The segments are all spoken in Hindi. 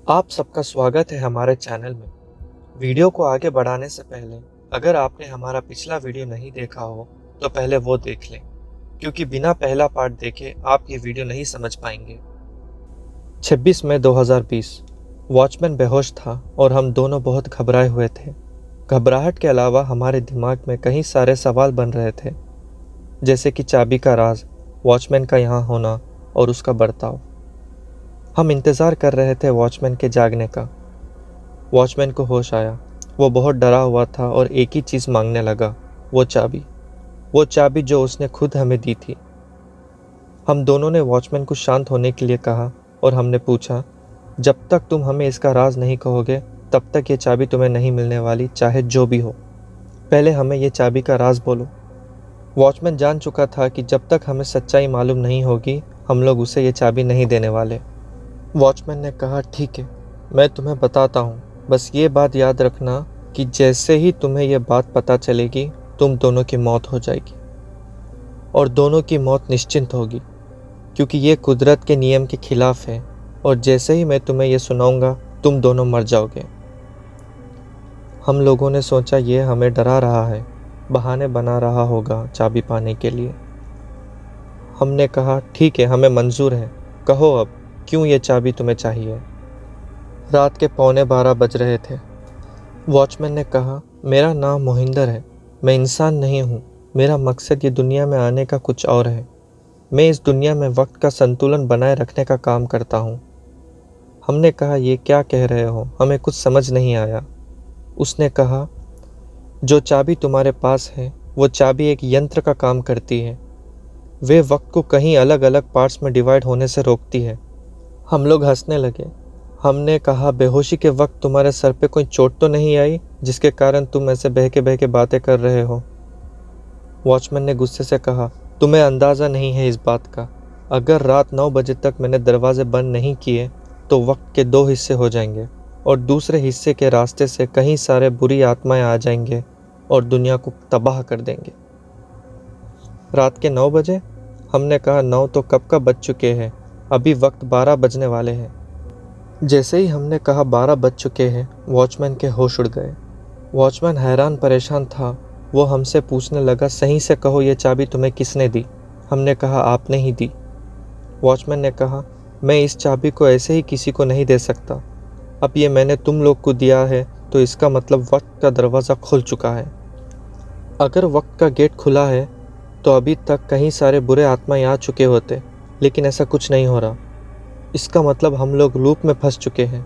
आप सबका स्वागत है हमारे चैनल में। वीडियो को आगे बढ़ाने से पहले अगर आपने हमारा पिछला वीडियो नहीं देखा हो तो पहले वो देख लें, क्योंकि बिना पहला पार्ट देखे आप ये वीडियो नहीं समझ पाएंगे। 26 मई 2020 वॉचमैन बेहोश था और हम दोनों बहुत घबराए हुए थे। घबराहट के अलावा हमारे दिमाग में कई सारे सवाल बन रहे थे, जैसे कि चाबी का राज, वॉचमैन का यहाँ होना और उसका बर्ताव। हम इंतज़ार कर रहे थे वॉचमैन के जागने का। वॉचमैन को होश आया। वो बहुत डरा हुआ था और एक ही चीज़ मांगने लगा, वो चाबी जो उसने खुद हमें दी थी। हम दोनों ने वॉचमैन को शांत होने के लिए कहा और हमने पूछा, जब तक तुम हमें इसका राज नहीं कहोगे तब तक ये चाबी तुम्हें नहीं मिलने वाली, चाहे जो भी हो। पहले हमें ये चाबी का राज बोलो। वॉचमैन जान चुका था कि जब तक हमें सच्चाई मालूम नहीं होगी हम लोग उसे ये चाबी नहीं देने वाले। वॉचमैन ने कहा, ठीक है, मैं तुम्हें बताता हूँ, बस ये बात याद रखना कि जैसे ही तुम्हें यह बात पता चलेगी तुम दोनों की मौत हो जाएगी, और दोनों की मौत निश्चिंत होगी, क्योंकि ये कुदरत के नियम के खिलाफ है। और जैसे ही मैं तुम्हें यह सुनाऊंगा तुम दोनों मर जाओगे। हम लोगों ने सोचा ये हमें डरा रहा है, बहाने बना रहा होगा चाबी पाने के लिए। हमने कहा, ठीक है, हमें मंजूर है, कहो अब क्यों ये चाबी तुम्हें चाहिए। रात के 11:15 बज रहे थे। वॉचमैन ने कहा, मेरा नाम मोहिंदर है, मैं इंसान नहीं हूँ, मेरा मकसद ये दुनिया में आने का कुछ और है। मैं इस दुनिया में वक्त का संतुलन बनाए रखने का काम करता हूँ। हमने कहा, ये क्या कह रहे हो, हमें कुछ समझ नहीं आया। उसने कहा, जो चाबी तुम्हारे पास है वो चाबी एक यंत्र का काम करती है। वे वक्त को कहीं अलग अलग पार्ट्स में डिवाइड होने से रोकती है। हम लोग हंसने लगे। हमने कहा, बेहोशी के वक्त तुम्हारे सर पे कोई चोट तो नहीं आई जिसके कारण तुम ऐसे बह के बातें कर रहे हो। वॉचमैन ने गुस्से से कहा, तुम्हें अंदाज़ा नहीं है इस बात का। अगर रात 9 बजे तक मैंने दरवाजे बंद नहीं किए तो वक्त के 2 हिस्से हो जाएंगे और दूसरे हिस्से के रास्ते से कई सारे बुरी आत्माएं आ जाएंगे और दुनिया को तबाह कर देंगे। रात के 9 बजे? हमने कहा, 9 तो कब का बज चुके हैं, अभी वक्त 12 बजने वाले हैं। जैसे ही हमने कहा 12 बज चुके हैं, वॉचमैन के होश उड़ गए। वॉचमैन हैरान परेशान था। वो हमसे पूछने लगा, सही से कहो, ये चाबी तुम्हें किसने दी। हमने कहा, आपने ही दी। वॉचमैन ने कहा, मैं इस चाबी को ऐसे ही किसी को नहीं दे सकता। अब ये मैंने तुम लोग को दिया है तो इसका मतलब वक्त का दरवाज़ा खुल चुका है। अगर वक्त का गेट खुला है तो अभी तक कई सारे बुरे आत्माएं आ चुके होते, लेकिन ऐसा कुछ नहीं हो रहा। इसका मतलब हम लोग लूप में फंस चुके हैं।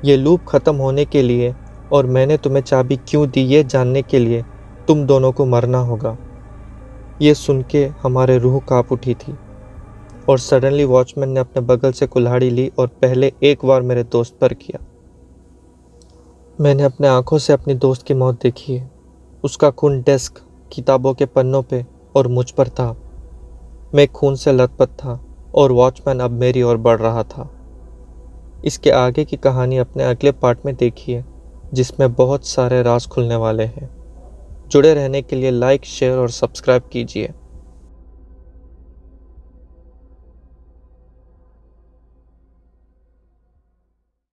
ये लूप ख़त्म होने के लिए और मैंने तुम्हें चाबी क्यों दी ये जानने के लिए तुम दोनों को मरना होगा। ये सुन के हमारे रूह काँप उठी थी और सडनली वॉचमैन ने अपने बगल से कुल्हाड़ी ली और पहले एक बार मेरे दोस्त पर किया। मैंने अपने आंखों से अपनी दोस्त की मौत देखी है। उसका खून डेस्क, किताबों के पन्नों पे और मुझ पर था। मैं खून से लथपथ था और वॉचमैन अब मेरी ओर बढ़ रहा था। इसके आगे की कहानी अपने अगले पार्ट में देखिए, जिसमें बहुत सारे राज खुलने वाले हैं। जुड़े रहने के लिए लाइक, शेयर और सब्सक्राइब कीजिए।